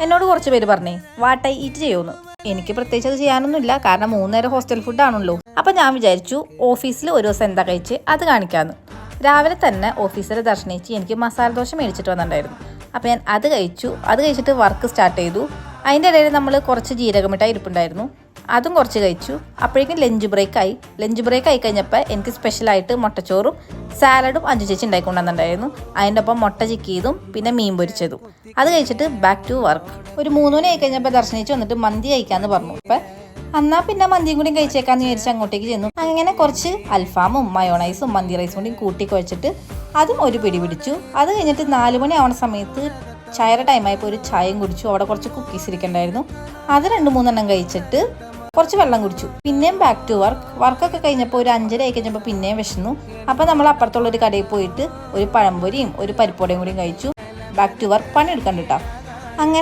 എന്നോട് കുറച്ച് പേര് പറഞ്ഞേ വാട്ട് ഐ ഈറ്റ് ചെയ്യുമെന്ന്. എനിക്ക് പ്രത്യേകിച്ച് അത് ചെയ്യാനൊന്നുമില്ല, കാരണം 3 നേരം ഹോസ്റ്റൽ ഫുഡ് ആണല്ലോ. അപ്പം ഞാൻ വിചാരിച്ചു ഓഫീസിൽ ഒരു ദിവസം എന്താ കഴിച്ച് അത് കാണിക്കാമെന്ന്. രാവിലെ തന്നെ ഓഫീസിലെ ദർശനേച്ചി എനിക്ക് മസാല ദോശ മേടിച്ചിട്ട് വന്നിട്ടുണ്ടായിരുന്നു. അപ്പോൾ ഞാൻ അത് കഴിച്ചു. അത് കഴിച്ചിട്ട് വർക്ക് സ്റ്റാർട്ട് ചെയ്തു. അതിൻ്റെ ഇടയിൽ നമ്മൾ കുറച്ച് ജീരകമിഠായി ഇരിപ്പുണ്ടായിരുന്നു, അതും കുറച്ച് കഴിച്ചു. അപ്പോഴേക്കും ലഞ്ച് ബ്രേക്ക് ആയി കഴിഞ്ഞപ്പോൾ എനിക്ക് സ്പെഷ്യലായിട്ട് മുട്ടച്ചോറും സാലഡും അഞ്ചു ചേച്ചി ഉണ്ടായിക്കൊണ്ടുവന്നിട്ടുണ്ടായിരുന്നു. അതിൻ്റെ ഒപ്പം മുട്ട ചിക്കിയതും പിന്നെ മീൻ പൊരിച്ചതും. അത് കഴിച്ചിട്ട് ബാക്ക് ടു വർക്ക്. ഒരു 3 മണി ആയി കഴിഞ്ഞപ്പോൾ ദർശനിച്ച് വന്നിട്ട് മന്തി കഴിക്കാമെന്ന് പറഞ്ഞു. അപ്പം എന്നാൽ പിന്നെ മന്തിയും കൂടി കഴിച്ചേക്കാന്ന് വിചാരിച്ച് അങ്ങോട്ടേക്ക് ചെന്നു. അങ്ങനെ കുറച്ച് അൽഫാമും മയോണൈസും മന്തി റൈസും കൂടി കൂട്ടി കുഴച്ചിട്ട് അതും ഒരു പിടി പിടിച്ചു. അത് കഴിഞ്ഞിട്ട് 4 മണി ആവുന്ന സമയത്ത് ചായയുടെ ടൈമായപ്പോൾ ഒരു ചായയും കുടിച്ചു. അവിടെ കുറച്ച് കുക്കീസ് ഇരിക്കണ്ടായിരുന്നു, അത് 2-3 എണ്ണം കഴിച്ചിട്ട് കുറച്ച് വെള്ളം കുടിച്ചു. പിന്നെയും ബാക്ക് ടു വർക്കൊക്കെ കഴിഞ്ഞപ്പോൾ ഒരു 5:30 ആയി കഴിഞ്ഞപ്പോൾ പിന്നെയും വിശന്നു. അപ്പോൾ നമ്മൾ അപ്പുറത്തുള്ളൊരു കടയിൽ പോയിട്ട് ഒരു പഴംപൊരിയും ഒരു പരിപ്പോടയും കൂടിയും കഴിച്ചു. Back to work. പണിയെടുക്കണ്ട കേട്ടോ.